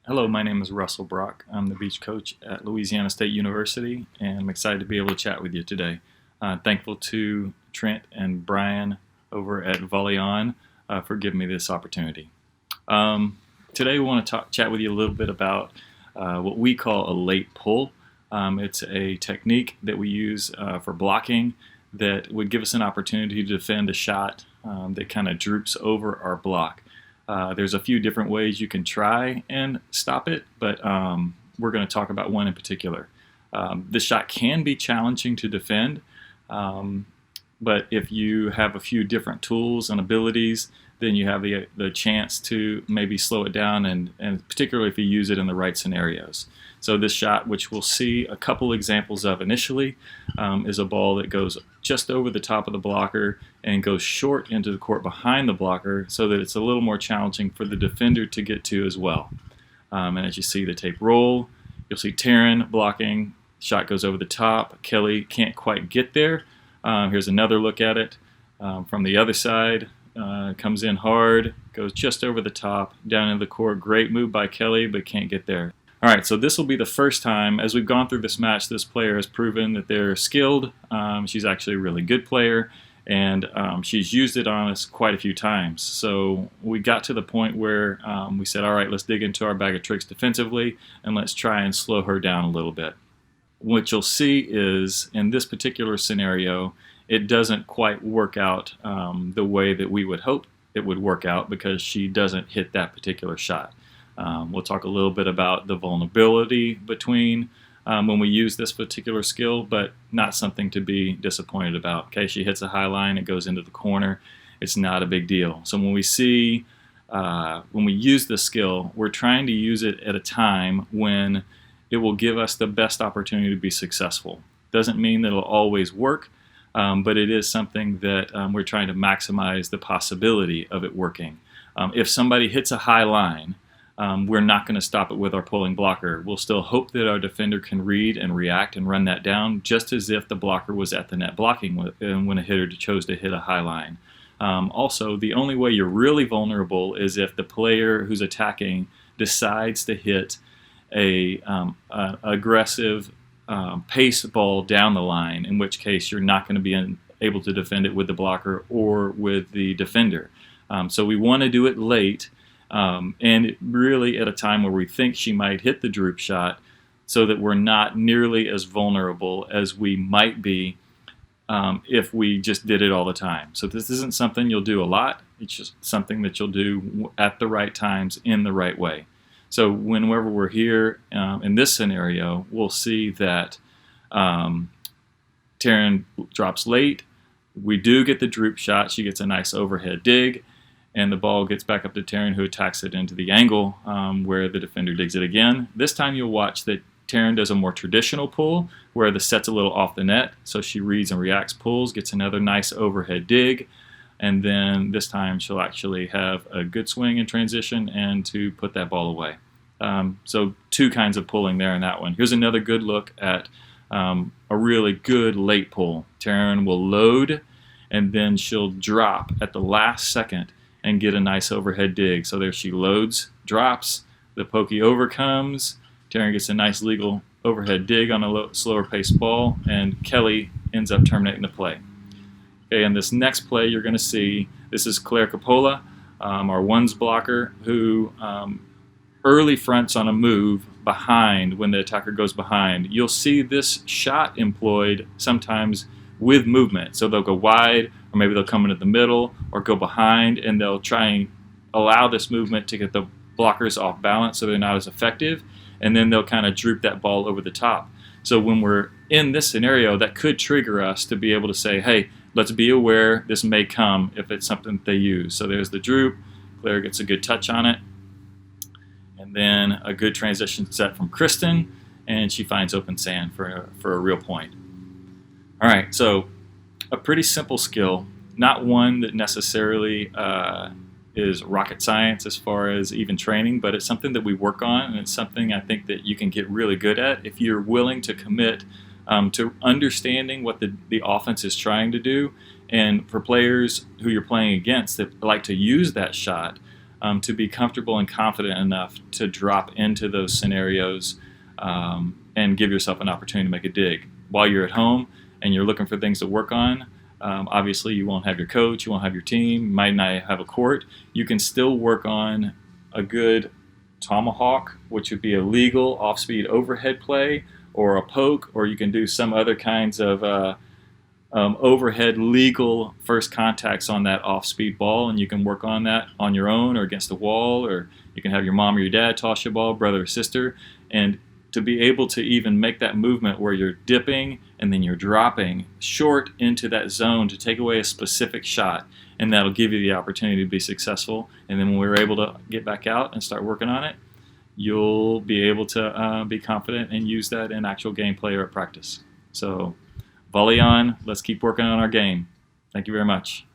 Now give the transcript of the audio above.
Hello, my name is Russell Brock. I'm the beach coach at Louisiana State University, and I'm excited to be able to chat with you today. Thankful to Trent and Brian over at VolleyON for giving me this opportunity. Today, we want to chat with you a little bit about what we call a late pull. It's a technique that we use for blocking that would give us an opportunity to defend a shot that kind of droops over our block. There's a few different ways you can try and stop it, but we're going to talk about one in particular. This shot can be challenging to defend, but if you have a few different tools and abilities, then you have the chance to maybe slow it down, and particularly if you use it in the right scenarios. So this shot, which we'll see a couple examples of initially, is a ball that goes just over the top of the blocker and goes short into the court behind the blocker so that it's a little more challenging for the defender to get to as well. And as you see the tape roll, you'll see Taryn blocking. Shot goes over the top. Kelly can't quite get there. Here's another look at it from the other side. Comes in hard, goes just over the top, down into the court. Great move by Kelly, but can't get there. All right, so this will be the first time, as we've gone through this match, this player has proven that they're skilled. She's actually a really good player, and she's used it on us quite a few times. So we got to the point where we said, all right, let's dig into our bag of tricks defensively, and let's try and slow her down a little bit. What you'll see is, in this particular scenario, it doesn't quite work out the way that we would hope it would work out because she doesn't hit that particular shot. We'll talk a little bit about the vulnerability between when we use this particular skill, but not something to be disappointed about. Okay, she hits a high line, it goes into the corner. It's not a big deal. So when we use this skill, we're trying to use it at a time when it will give us the best opportunity to be successful. Doesn't mean that it'll always work, but it is something that we're trying to maximize the possibility of it working. If somebody hits a high line, we're not going to stop it with our pulling blocker. We'll still hope that our defender can read and react and run that down, just as if the blocker was at the net blocking when a hitter chose to hit a high line. Also, the only way you're really vulnerable is if the player who's attacking decides to hit a aggressive pace ball down the line, in which case you're not going to be able to defend it with the blocker or with the defender. So we want to do it late, and really at a time where we think she might hit the droop shot, so that we're not nearly as vulnerable as we might be if we just did it all the time. So this isn't something you'll do a lot. It's just something that you'll do at the right times in the right way. So whenever we're here in this scenario, we'll see that Taryn drops late. We do get the droop shot. She gets a nice overhead dig, and the ball gets back up to Taryn, who attacks it into the angle where the defender digs it again. This time you'll watch that Taryn does a more traditional pull where the set's a little off the net, so she reads and reacts, pulls, gets another nice overhead dig, and then this time she'll actually have a good swing in transition and to put that ball away. So two kinds of pulling there in that one. Here's another good look at a really good late pull. Taryn will load, and then she'll drop at the last second and get a nice overhead dig. So there she loads, drops, the pokey overcomes, Taryn gets a nice legal overhead dig on a slower paced ball, and Kelly ends up terminating the play. Okay, and this next play you're going to see, this is Claire Coppola, our ones blocker, who early fronts on a move behind when the attacker goes behind. You'll see this shot employed sometimes with movement. So they'll go wide, or maybe they'll come into the middle, or go behind, and they'll try and allow this movement to get the blockers off balance so they're not as effective, and then they'll kind of droop that ball over the top. So when we're in this scenario, that could trigger us to be able to say, hey, let's be aware this may come if it's something that they use. So there's the droop. Claire gets a good touch on it. And then a good transition set from Kristen, and she finds open sand for a real point. All right, so a pretty simple skill, not one that necessarily is rocket science as far as even training, but it's something that we work on, and it's something I think that you can get really good at if you're willing to commit to understanding what the offense is trying to do. And for players who you're playing against that like to use that shot, to be comfortable and confident enough to drop into those scenarios and give yourself an opportunity to make a dig. While you're at home and you're looking for things to work on, obviously you won't have your coach, you won't have your team, you might not have a court. You can still work on a good tomahawk, which would be a legal off-speed overhead play, or a poke, or you can do some other kinds of overhead legal first contacts on that off-speed ball, and you can work on that on your own or against the wall, or you can have your mom or your dad toss your ball, brother or sister, and to be able to even make that movement where you're dipping and then you're dropping short into that zone to take away a specific shot, and that'll give you the opportunity to be successful. And then when we're able to get back out and start working on it, you'll be able to be confident and use that in actual gameplay or at practice. So VolleyON, let's keep working on our game. Thank you very much.